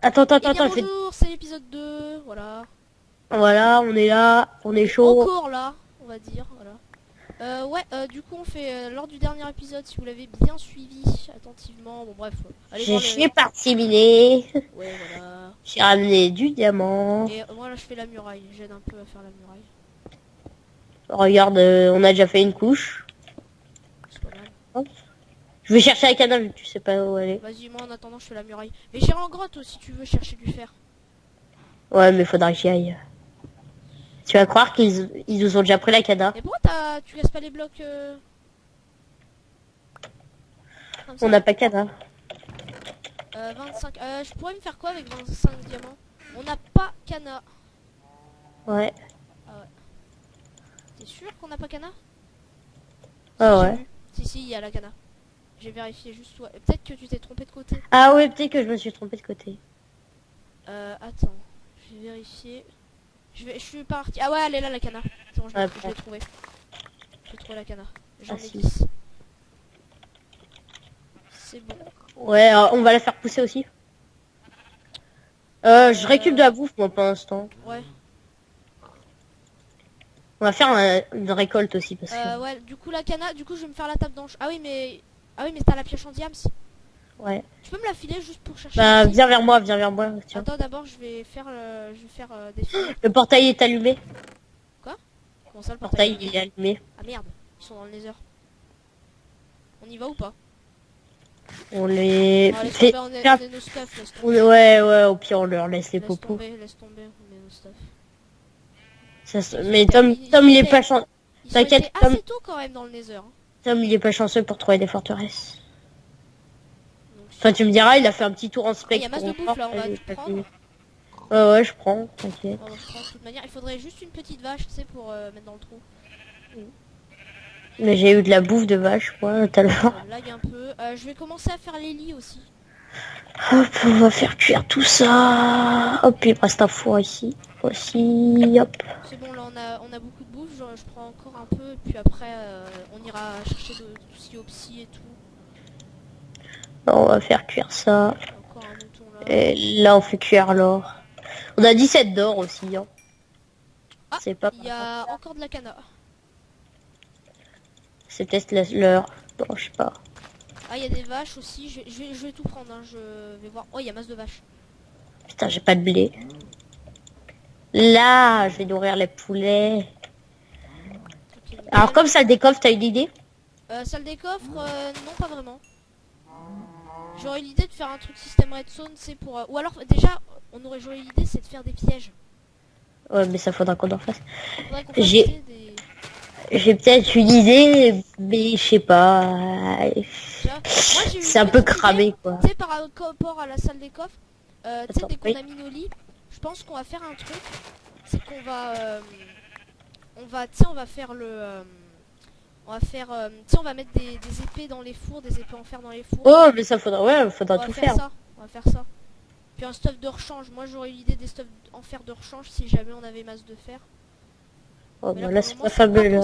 Eh bien fais... bonjour, c'est l'épisode 2, voilà. Voilà, on est là, on est chaud. Encore là, on va dire, voilà. Du coup on fait, lors du dernier épisode, si vous l'avez bien suivi attentivement, bon bref, allez J'ai voir le... chié par miner. Ouais, voilà. J'ai ramené du diamant. Et moi là je fais la muraille, j'aide un peu à faire la muraille. Regarde, on a déjà fait une couche. C'est pas mal. Hop. Je vais chercher la canne, tu sais pas où elle est. Vas-y, moi en attendant je fais la muraille. Mais j'irai en grotte si tu veux chercher du fer. Ouais, mais faudra que j'y aille. Tu vas croire qu'ils nous ont déjà pris la canne. Et pourquoi tu casses pas les blocs comme On ça? n'a pas canne. 25, je pourrais me faire quoi avec 25 diamants? On n'a pas Cana. Ouais. Ah ouais. T'es sûr qu'on n'a pas Cana? Ah Si, j'ai ouais. vu. Si, il y a la Cana. J'ai vérifié juste toi. Peut-être que tu t'es trompé de côté. Ah ouais, peut-être que je me suis trompé de côté. Attends. Je vais vérifier. Je suis parti. Ah ouais, elle est là la Cana. C'est bon, je Ouais, l'ai trouvé. J'ai trouvé la Cana. J'en Ah, ai si. 10. C'est bon. Ouais, on va la faire pousser aussi. Je récupère de la bouffe, moi, pour l'instant. Ouais. On va faire une récolte aussi, parce que... Ouais, du coup la Cana, du coup je vais me faire la table d'enchant. Ah oui mais t'as la pioche en diams. Ouais. Tu peux me la filer juste pour chercher Bah, ici? viens vers moi, tiens. Attends, d'abord je vais faire des fils. Le portail est allumé. Quoi? Comment ça le Le portail? portail, il est allumé. Ah merde, ils sont dans le nether. On y va ou pas? On les Ah, laisse fait... tomber, on est nos stuff, laisse tomber. Ouais, au pire, on leur laisse les Laisse popos. laisse tomber, on est nos stuff. Mais Tom, il est pas chanceux. Ils ont été T'inquiète, Tom, assez tôt quand même dans le nether. Hein. Tom, il est pas chanceux pour trouver des forteresses. Donc, Enfin, tu me diras, il a fait un petit tour en il y spectre. a masse de bouffe là, on va tout prendre. Ouais, je prends, t'inquiète. On va prendre de toute manière. Il faudrait juste une petite vache, tu sais, pour mettre dans le trou. Mais j'ai eu de la bouffe de vache, moi, tout à l'heure. Ça lag un peu. Je vais commencer à faire les lits aussi. Hop, on va faire cuire tout ça. Hop, il me reste un four ici. Voici, hop. C'est bon, là on a beaucoup de bouffe. Je prends encore un peu. Et puis après, on ira chercher tout ce qui est au psy et tout. On va faire cuire ça. Encore un mouton là. Et là, on fait cuire l'or. On a 17 d'or aussi, hein. Ah, C'est pas il y a encore de la cana. C'est peut-être l'heure. Non, je sais pas. Ah, il y a des vaches aussi. Je vais tout prendre. Hein. Je vais voir. Oh, il y a masse de vaches. Putain, j'ai pas de blé. Là, je vais nourrir les poulets. Okay, Alors, comme ça le décoffre, t'as une idée? Salle des coffres, non, pas vraiment. J'aurais l'idée de faire un truc système redstone, c'est pour... ou alors, déjà, j'aurais l'idée, c'est de faire des pièges. Ouais, mais ça faudra qu'on en fasse. Faudrait qu'on fasse des... J'ai peut-être une idée, mais je sais pas. C'est un peu cramé, quoi. Tu sais, par rapport à la salle des coffres, tu sais, dès qu'on Oui. a mis nos lits, je pense qu'on va faire un truc. C'est qu'on va... tu sais, on va faire le... on va faire... tu sais, on va mettre des épées dans les fours, des épées en fer dans les fours. Oh, mais ça faudra, ouais, faudra tout faire. On va faire ça. Puis un stuff de rechange. Moi, j'aurais eu l'idée des stuffs en fer de rechange si jamais on avait masse de fer. Oh, Mais bah là, là, c'est pas fabuleux.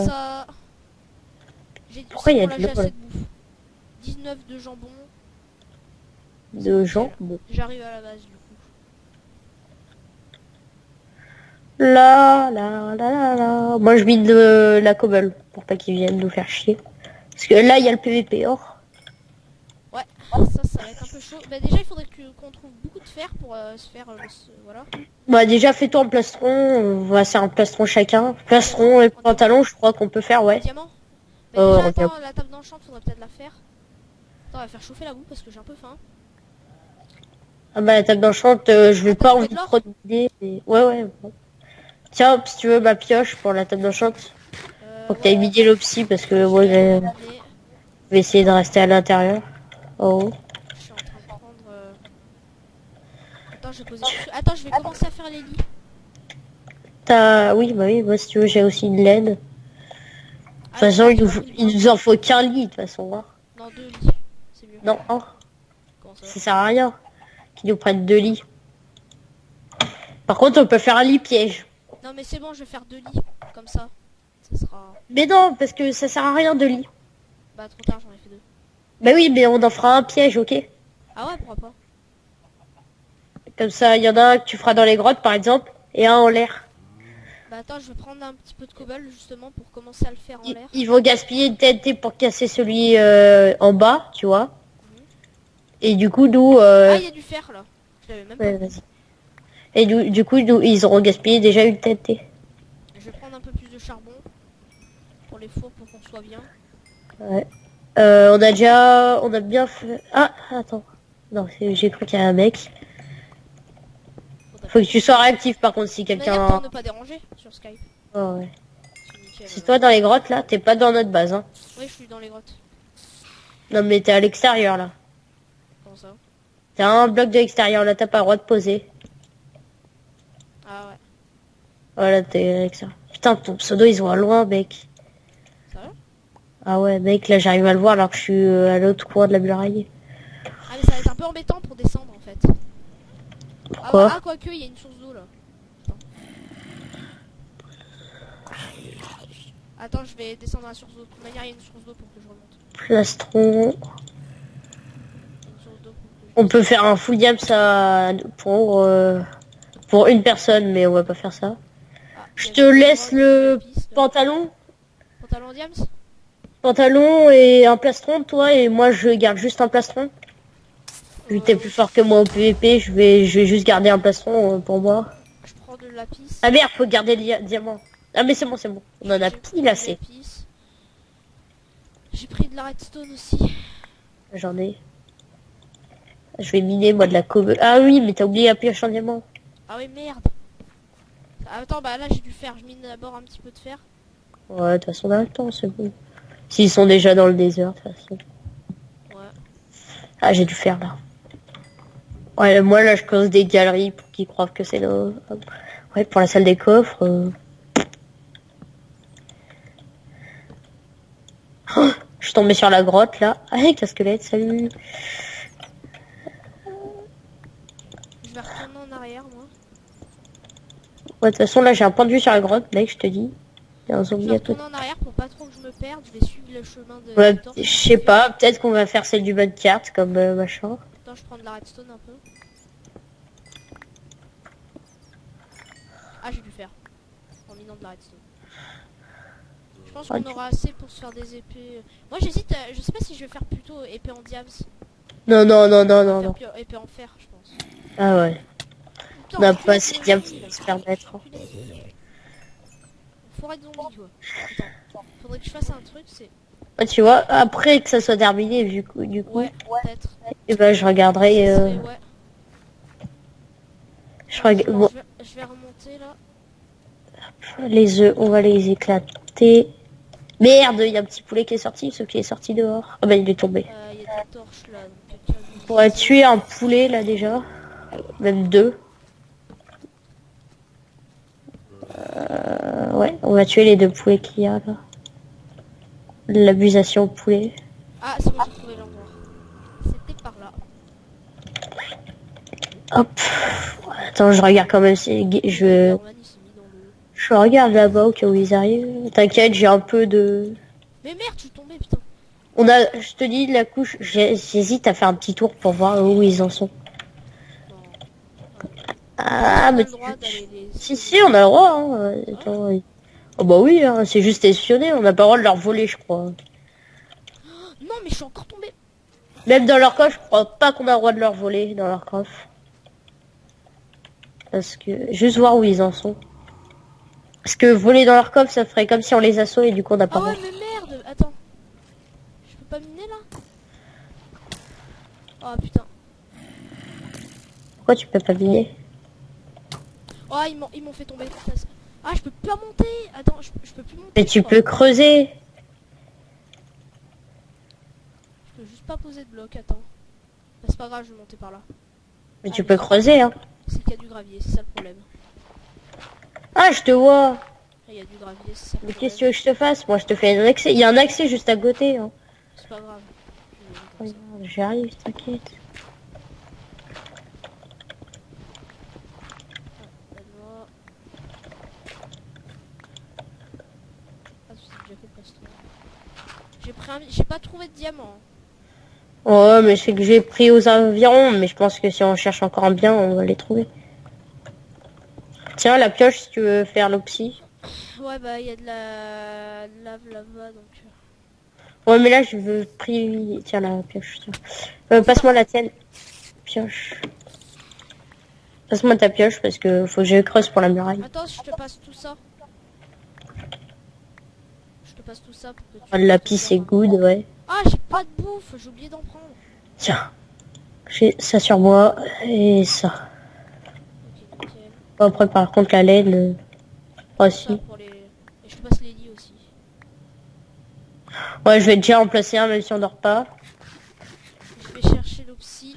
Pourquoi il y a de l'eau assez de bouffe. 19 de jambon. de jambon? J'arrive à la base, du coup. Là. Moi, je mine de la cobble pour pas qu'ils viennent nous faire chier. Parce que là, il y a le PVP or. Ouais, ça va être un peu chaud. Bah, déjà, il faudrait qu'on trouve beaucoup de fer pour se faire... voilà. Bah, déjà, fais-toi un plastron. On va faire un plastron chacun. Plastron et pantalon, je crois qu'on peut faire, ouais. Diamant. Bah, déjà, attends, la table d'enchant, faudrait peut-être la faire. Attends, on va faire chauffer la boue parce que j'ai un peu faim. Ah bah, la table d'enchante, je vais pas envie de trop d'idées. Mais... Ouais. Tiens, si tu veux ma pioche pour la table d'enchante. Faut que t'ailles vider l'opsie parce que moi, je vais essayer de rester à l'intérieur. Oh. Je suis en train de prendre... Attends, je vais poser... Attends, je vais commencer à faire les lits. Oui, bah oui, moi si tu veux, j'ai aussi une laine. De toute façon, il nous en faut qu'un lit, de toute façon. Hein. Non, 2 lits. C'est mieux. Non, un. Comment ça? Ça sert à rien qu'ils nous prennent 2 lits. Par contre, on peut faire un lit piège. Non, mais c'est bon, je vais faire 2 lits. Comme ça. Ça sera... Mais non, parce que ça sert à rien de lit. Bah, trop tard, j'en ai fait 2. Bah oui, mais on en fera un piège, ok? Ah ouais, pourquoi pas? Comme ça, il y en a un que tu feras dans les grottes, par exemple, et un en l'air. Bah attends, je vais prendre un petit peu de cobble justement pour commencer à le faire en l'air. Ils vont gaspiller une TNT pour casser celui en bas, tu vois. Mhm. Et du coup, nous... Ah, il y a du fer là. Je l'avais même pas ouais, vu. vas-y. Et du coup, nous, ils auront gaspillé déjà une TNT. Je vais prendre un peu plus de charbon pour les fours pour qu'on soit bien. Ouais. On a bien fait... Ah, attends. Non, j'ai cru qu'il y a un mec. Faut que tu sois réactif par contre si De toute manière, quelqu'un... pour ne pas déranger sur Skype. Oh, ouais. C'est nickel. C'est toi dans les grottes là, t'es pas dans notre base, hein. Oui, je suis dans les grottes. Non mais t'es à l'extérieur là. Comment ça? T'as un bloc de l'extérieur là, t'as pas le droit de poser. Ah ouais. Voilà, t'es à l'extérieur. Putain, ton pseudo ils sont à loin, mec. Ça va? Ah ouais, mec, là j'arrive à le voir alors que je suis à l'autre coin de la muraille. Ah mais ça va être un peu embêtant pour descendre en fait. Pourquoi? Ah quoique, il y a une source d'eau là. Attends, je vais descendre à la source d'eau. De toute manière, il y a une source d'eau pour que je remonte. Plastron. Il y a une source d'eau pour que On peut faire un full diam ça pour une personne, mais on va pas faire ça. Ah, il Je y te avait une laisse grotte, le lapis, là. pantalon. Pantalon diams? Pantalon et un plastron, toi, et moi je garde juste un plastron. Vu que t'es plus fort que moi au PVP, je vais juste garder un plastron pour moi. Je prends de lapis. Ah merde, faut garder le diamant. Ah mais c'est bon, c'est bon. On en a J'ai pris pile du assez. lapis. J'ai pris de la redstone aussi. J'en ai. Je vais miner moi de la cobble. Ah oui, mais t'as oublié la pioche en diamant. Ah oui, merde. Attends, bah là j'ai du fer. Je mine d'abord un petit peu de fer. Ouais, de toute façon on a le temps, c'est bon. S'ils sont déjà dans le désert, de toute façon. Ouais. Ah, j'ai du fer là. Ouais, moi là je cause des galeries pour qu'ils croient que c'est le... Ouais, pour la salle des coffres. Oh, je suis tombée sur la grotte là. Ah, qu'un squelette, salut. Je vais retourner en arrière, moi. Ouais, de toute façon là j'ai un point de vue sur la grotte, mec, je te dis. Il y a un Je zombie vais à côté. retourner en arrière pour pas trop que je me perde. Je vais suivre le chemin de Ouais, la torche. je sais pas, peut-être qu'on va faire celle du mode carte comme machin. Attends, je prends de la redstone un peu. Ah, j'ai du fer. En minant de la redstone. Je pense qu'on aura assez pour se faire des épées. Moi j'hésite, je sais pas si je vais faire plutôt épée en diams. Non, non, non, non, non, non. Épée en fer, je pense. Ah ouais. Putain, On n'a enculé pas de assez de zombies, diamants là. pour se permettre. Forêt de zombies, quoi. Attends, faudrait que je fasse un truc, c'est... Ouais, tu vois, après que ça soit terminé, du coup, Ouais, peut-être. et ben je regarderai. Ça serait, ouais. Bon, Je vais remonter là. les œufs, on va les éclater. Merde, il y a un petit poulet qui est sorti, ce qui est sorti dehors. Ah bah il est tombé. Il y a des torches là, donc quelqu'un On pourrait tuer un poulet là déjà. Même deux. Ouais, on va tuer les deux poulets qu'il y a là. L'abusation au poulet. Ah, c'est bon, j'ai trouvé l'endroit. C'était par là. Hop. Attends, je regarde quand même si je Norman, il s'est mis dans l'eau. je regarde là-bas au cas où ils arrivent. T'inquiète, j'ai un peu de... Mais merde, je suis tombé, putain. On a, je te dis, la couche, j'hésite à faire un petit tour pour voir où ils en sont. Non. Ah, On a mais... le droit d'aller les... Si, on a le droit, hein. Attends, oui. Oh bah oui, hein, c'est juste espionner, on n'a pas le droit de leur voler, je crois. Non, mais je suis encore tombé. Même dans leur coffre, je crois pas qu'on a le droit de leur voler dans leur coffre. Parce que, juste voir où ils en sont. Parce que voler dans leur coffre, ça ferait comme si on les assaut et du coup on n'a pas Ah ouais, le droit. mais merde. Attends. Je peux pas miner là? Oh putain. Pourquoi tu peux pas miner? Oh, ils m'ont fait tomber. Ah, je peux pas monter. Attends, je peux plus monter. Mais tu quoi. peux creuser. Je peux juste pas poser de bloc. Attends. Bah, c'est pas grave, je vais monter par là. Mais Ah, tu peux creuser, hein. C'est qu'il y a du gravier, c'est ça le problème. Ah, je te vois. Il y a du gravier, c'est ça le Mais problème. qu'est-ce que tu veux que je te fasse? Moi, je te fais un accès. Il y a un accès juste à côté, hein. C'est pas grave. Je vais comme ça. Regarde, j'arrive, t'inquiète. Donne-moi. Ah, c'est déjà fait le passe-temps. J'ai pas trouvé de diamant. Ouais, mais c'est que j'ai pris aux environs, mais je pense que si on cherche encore un bien, on va les trouver. Tiens, la pioche si tu veux faire l'opsie. Ouais, bah il y a de la lave là-bas, donc... Ouais, mais là, je veux pris... Tiens, la pioche, tiens. Passe-moi la tienne. Pioche. Passe-moi ta pioche, parce que faut que je creuse pour la muraille. Attends, je te passe tout ça. Je te passe tout ça pour que tu... Ah, le lapis, c'est good, ouais. Ah, j'ai pas de bouffe, j'ai oublié d'en prendre. Tiens. J'ai ça sur moi, et ça. Ok, nickel. Bon, après, par contre, la laine... Ça aussi. pour les... Et je te passe les lits aussi. Ouais, je vais déjà en placer un, même si on dort pas. Je vais chercher l'opsie.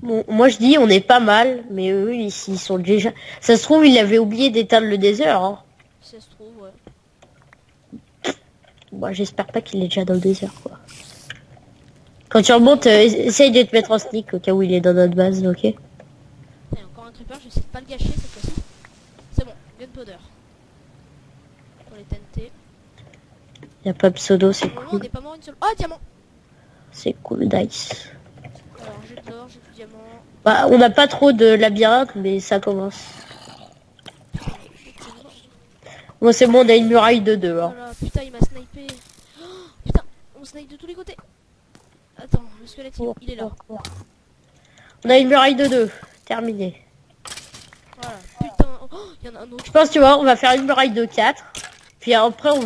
Bon, moi je dis on est pas mal, mais eux ils sont déjà... Ça se trouve il avait oublié d'éteindre le désert. Hein. Si ça se trouve, ouais. Bon, j'espère pas qu'il est déjà dans le désert quoi. Quand tu remontes, essaye de te mettre en sneak au cas où il est dans notre base, ok? Il y a encore un creeper, je vais essayer de pas le gâcher cette fois-ci. C'est bon, gunpowder. Pour les TNT. Y a pas pseudo, c'est Pour le moment, on cool. n'est pas mort une seule... Oh, diamant. C'est cool, dice. Alors, j'ai de l'or, j'ai du diamant. Bah, on n'a pas trop de labyrinthe, mais ça commence. Bon, c'est bon, on a une muraille de 2. Hein. Voilà, putain, il m'a snipé. Oh, putain, on snipe de tous les côtés. Attends, le squelette, il est là. On a une muraille de 2. Terminé. Voilà, putain. Oh, il y en a un autre. Je pense, tu vois, on va faire une muraille de 4. Puis après, on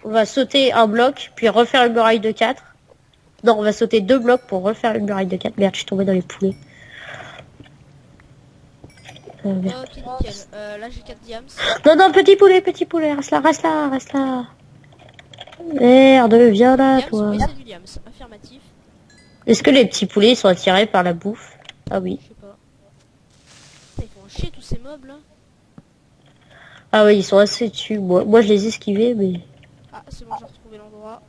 va sauter un bloc, puis refaire une muraille de 4. Non, on va sauter 2 blocs pour refaire une muraille de 4. Merde, je suis tombé dans les poulets. Merde. Ok, nickel. Là, j'ai 4 diams. Non, non, petit poulet, reste là, reste là, reste là. Merde, viens là, Diams, toi. oui, c'est du diams. Affirmatif. Est-ce que les petits poulets sont attirés par la bouffe? Ah oui. Je sais pas. Putain, ils font chier tous ces mobs là. Ah oui, ils sont assez dessus. Moi je les ai esquivés, mais... Ah, c'est bon, j'ai retrouvé l'endroit.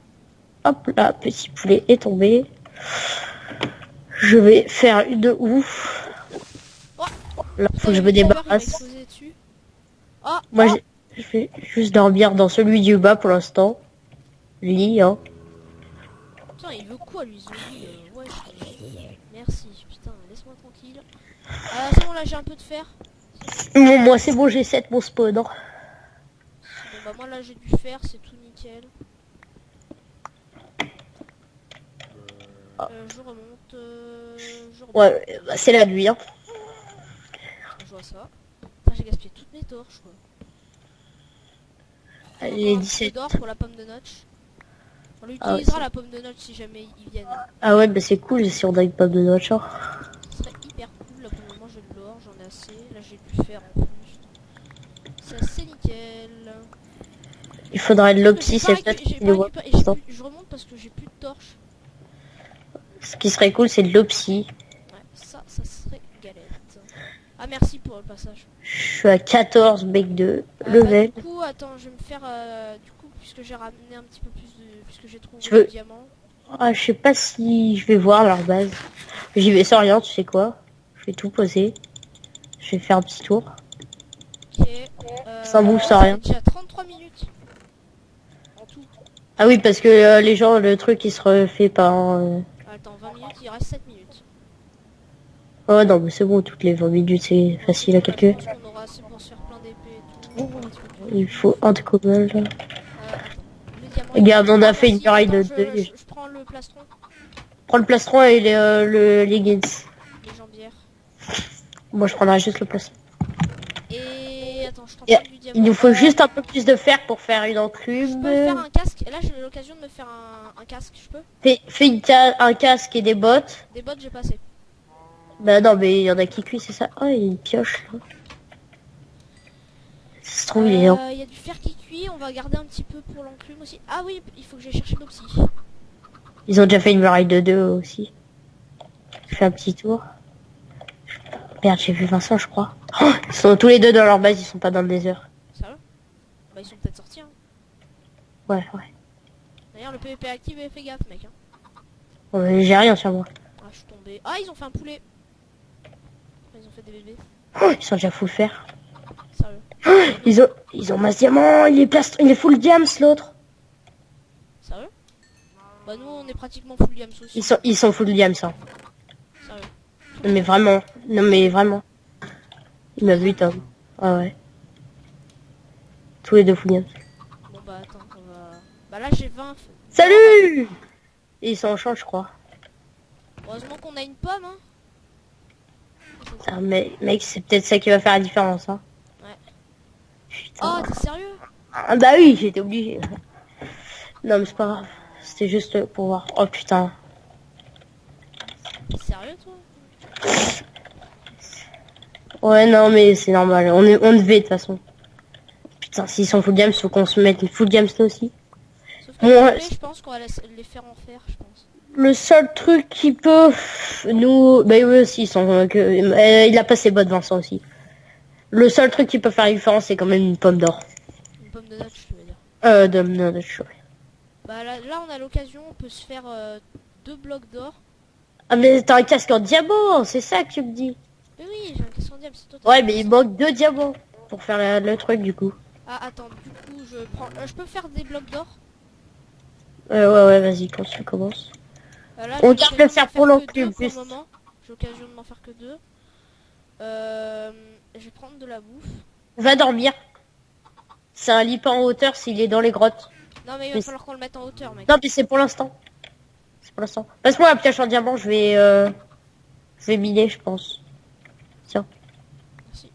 Hop là, petit poulet est tombé. Je vais faire une de ouf. Oh, Là, faut putain, que je il y me avait le creeper qui m'a débarrasse. explosé dessus. Oh, Moi, oh, je vais juste dormir dans celui du bas pour l'instant. Lit, hein. putain, il veut quoi lui, zombie ouais, merci, putain, laisse-moi tranquille. C'est bon, là j'ai un peu de fer. Bon, moi c'est bon, j'ai 7 mon spawn. Hein. Bon, bah moi là j'ai du fer, c'est tout nickel. Je remonte. Je remonte. Ouais, bah, c'est la nuit, hein. Je vois ça. Putain, j'ai gaspillé toutes mes torches quoi. Les Encore un 17. peu d'or pour la pomme de notch. On Ah, l'utilisera ouais, la pomme de notch si jamais ils viennent. ah ouais, bah c'est cool si on a une pomme de noix. Hein. Ce serait hyper cool. Là pour le moment j'ai de l'or, j'en ai assez. Là j'ai du fer en plus. C'est assez nickel. Il faudrait de l'opsie, J'ai pas c'est peut-être récu- j'ai qu'il pas nous voit récupéré- pour l'instant. je remonte parce que j'ai plus de torches. Ce qui serait cool, c'est de l'opsie. Ouais, ça serait galette. Ah merci pour le passage. Je suis à 14 mecs de level. Du coup, attends, je vais me faire... du coup, puisque j'ai ramené un petit peu plus de... Puisque j'ai trouvé Tu veux- le diamant. Ah, je sais pas si je vais voir leur base. J'y vais sans rien, tu sais quoi. Je vais tout poser. Je vais faire un petit tour. Ok. Sans bouffe, sans ça rien. fait déjà 33 minutes. En tout. Ah oui, parce que les gens, le truc, il se refait pas. Attends, 20 minutes, il reste 7 minutes. Oh non, mais c'est bon, toutes les 20 minutes, c'est facile à Je calculer. pense qu'on aura assez pour se faire plein d'épées et tout. Il faut un de cobble. Attends. Le diamant... Regarde, on a fait une merci. muraille de Attends, 2. je prends le plastron. Prends le plastron et le leggings. Les jambières. Moi, je prendrai juste le plastron. Et... Attends, je t'en Et prends du diamant. il nous faut juste un peu plus de fer pour faire une enclume. Je peux me faire un casque. Et là, j'ai l'occasion de me faire un casque. Je peux? Fais un casque et des bottes. Des bottes, j'ai pas assez. Bah non, mais il y en a qui cuit, c'est ça. Oh, il y a une pioche là. Ça se trouve, il est... Il y a du fer qui cuit, on va garder un petit peu pour l'enclume aussi. Ah oui, il faut que j'aille chercher de l'opsie. Ils ont déjà fait une muraille de 2 aussi. Je fais un petit tour. Merde, j'ai vu Vincent, je crois. Oh, ils sont tous les deux dans leur base, ils sont pas dans le désert. Sérieux? Bah ils sont peut-être sortis hein. Ouais, ouais. D'ailleurs le PVP active et fais gaffe mec hein. J'ai rien sur moi. Ah je suis tombé. Ah ils ont fait un poulet. Ils ont fait des bébés. Oh, ils sont déjà full fer. Sérieux? Ils ont masse diamant, il est full diams l'autre. Sérieux? Bah nous on est pratiquement full diams aussi. Ils sont full diams, ça. Sérieux. Non mais vraiment. Non mais vraiment. Il m'a vu, Tom. Ah ouais. Tous les deux full diams. Bon bah attends, on va... Bah là j'ai 20. Salut! Et ils sont en champ, je crois. Heureusement qu'on a une pomme, hein. Putain, mais mec, c'est peut-être ça qui va faire la différence, hein. Ouais. Putain. Oh, t'es sérieux? Ah bah oui, j'étais obligé. Non mais c'est pas grave. C'était juste pour voir. Oh putain. T'es sérieux toi? Ouais non mais c'est normal. On devait de toute façon. Putain, s'ils sont full diams, faut qu'on se mette une full diams là aussi. Sauf que Ouais. je pense qu'on va les faire en fer, je pense. Le seul truc qui peut nous... Bah eux aussi, ils sont... il a pas ses bottes, Vincent aussi. Le seul truc qui peut faire la différence, c'est quand même une pomme d'or. Une pomme de Dutch, tu veux dire. De chou. Bah là on a l'occasion, on peut se faire 2 blocs d'or. Ah mais t'as un casque en diamant, c'est ça que tu me dis. Mais oui, j'ai un question diable, c'est toi. Ouais mais il manque 2 diamants pour faire le truc du coup. Ah attends, du coup je prends... je peux faire des blocs d'or? Ouais, vas-y, quand tu commences. Là, On garde le faire pour l'enclume, pour le juste. moment. J'ai l'occasion de m'en faire que 2. Je vais prendre de la bouffe. Va dormir. C'est un lit pas en hauteur s'il est dans les grottes. Non mais il va falloir qu'on le mette en hauteur, mec. Non mais c'est pour l'instant. C'est pour l'instant. Passe-moi la pioche en diamant, je vais miner, je pense. Tiens. Merci.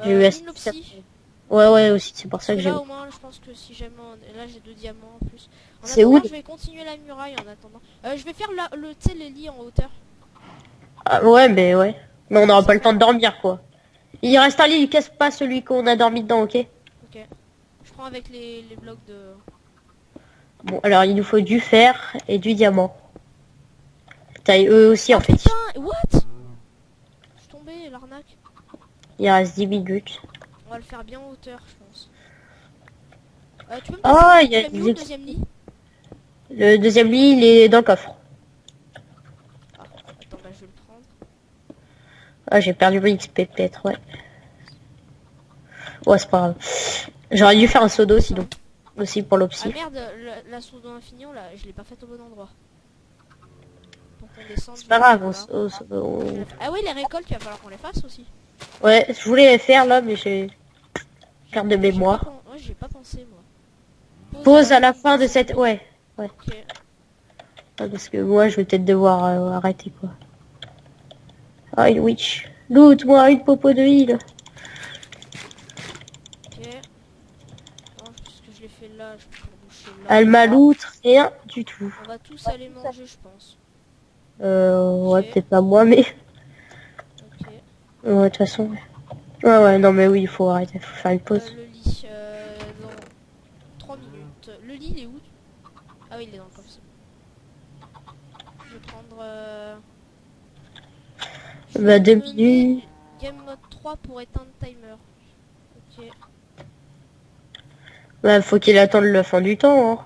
J'ai eu mine l'opsie. Ouais, aussi, c'est pour ça que j'ai... Là au moins, je pense que si jamais... Là j'ai 2 diamants en plus. C'est où? Je vais continuer la muraille en attendant. Je vais faire tu sais, les lits en hauteur. Ah, ouais, mais ouais. Mais on n'aura pas le temps de dormir, quoi. Il reste un lit, il casse pas celui qu'on a dormi dedans, ok? Ok. Je prends avec les blocs de... Bon, alors il nous faut du fer et du diamant. Putain, eux aussi, en fait. Putain, what? Je suis tombé, l'arnaque. Il reste 10 minutes. On va le faire bien en hauteur, je pense. Tu peux me Ah, passer il y a le deuxième lit? Le deuxième lit, il est dans le coffre. Ah, attends, bah je vais le prendre. Ah, j'ai perdu mon XP, peut-être, ouais. Ouais, c'est pas grave. J'aurais dû faire un seau d'eau, sinon. Aussi pour Ah l'opsie. merde, la source d'infinion, là, je l'ai pas faite au bon endroit. Pour qu'on descende. C'est pas grave, Ah oui, les récoltes, il va falloir qu'on les fasse aussi. Ouais, je voulais les faire, là, mais j'ai... Carte de mémoire. Ouais, j'ai pas pensé, moi. Pause à la fin de cette... Ouais. Ok. Ah, parce que moi, je vais peut-être devoir arrêter, quoi. Ah, une witch. Loot-moi une popo de heal. Ok. Non, puisque je l'ai fait là, je peux boucher là. Elle m'a loot rien du tout. On va tous aller manger, je pense. Ouais, peut-être pas moi, mais... Ok. Ouais, de toute façon... Ouais, non, mais oui, il faut arrêter, faut faire une pause. Le lit, dans 3 minutes. Le lit, il est où? Ah oui, il est dans le coffre. Je vais prendre... Bah, 2 minutes. Game mode 3 pour éteindre timer. Ok. Bah, faut qu'il attende la fin du temps, hein.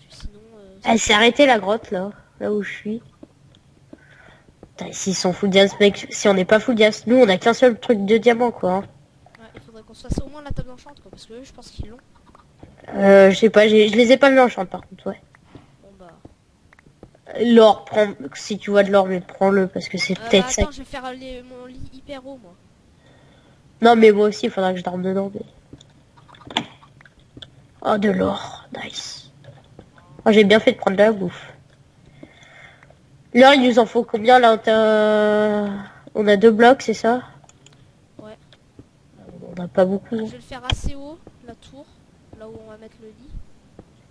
Sinon... Elle s'est arrêtée, la grotte, là. Là où je suis. Putain, s'ils sont full diams, mec, si on n'est pas full diams, nous, on a qu'un seul truc de diamant, quoi. Hein. Ouais, il faudrait qu'on se fasse au moins la table d'enchante, quoi. Parce que eux, je pense qu'ils l'ont. Je sais pas, je les ai pas mis en champ, par contre, ouais. Bon, bah... L'or, prends... Si tu vois de l'or, mais prends-le, parce que c'est peut-être ça. Attends, je vais faire mon lit hyper haut, moi. Non, mais moi aussi, il faudra que je dorme dedans, mais... Oh, de l'or. Nice. Oh, j'ai bien fait de prendre de la bouffe. L'or, il nous en faut combien, là? On a 2 blocs, c'est ça? Ouais. On n'a pas beaucoup. Je vais le faire assez haut, la tour. Là où on va mettre le lit.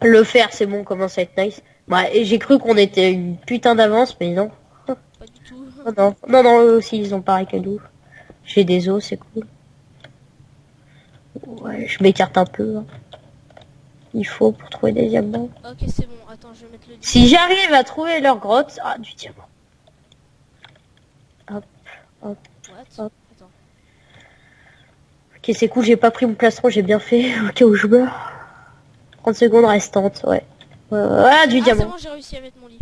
Le fer, c'est bon, commence à être nice. Bah, et j'ai cru qu'on était une putain d'avance, mais non. Pas du tout. Non, eux aussi, ils ont pareil que nous. J'ai des os, c'est cool. Ouais, je m'écarte un peu. Hein. Il faut pour trouver des diamants. Ok, c'est bon. Attends, je vais mettre le lit. Si j'arrive à trouver leur grotte... Ah, du diamant. Hop. What? Hop. Attends. Ok, c'est cool, j'ai pas pris mon plastron, j'ai bien fait. Au cas où je meurs. 30 secondes restantes, ouais. Ah, du diamant. C'est bon, j'ai réussi à mettre mon lit.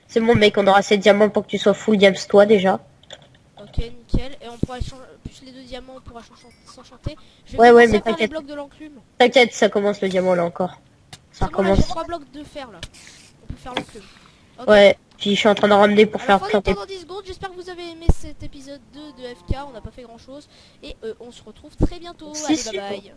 C'est bon, mec, on aura assez de diamants pour que tu sois full diams, toi, déjà. Ok, nickel. Et on pourra échanger... Plus les 2 diamants, on pourra s'enchanter. Je vais Ouais, commencer mais à faire les t'inquiète. blocs de l'enclume. T'inquiète, ça commence le diamant, là, encore. Ça C'est bon, là, recommence. j'ai 3 blocs de fer, là. peut faire le club. Ok. Ouais, puis je suis en train de ramener pour Alors, faire prenez le planter. temps dans 10 secondes. J'espère que vous avez aimé cet épisode 2 de FK. On n'a pas fait grand chose. Et on se retrouve très bientôt. Si, Allez, si, bye bye.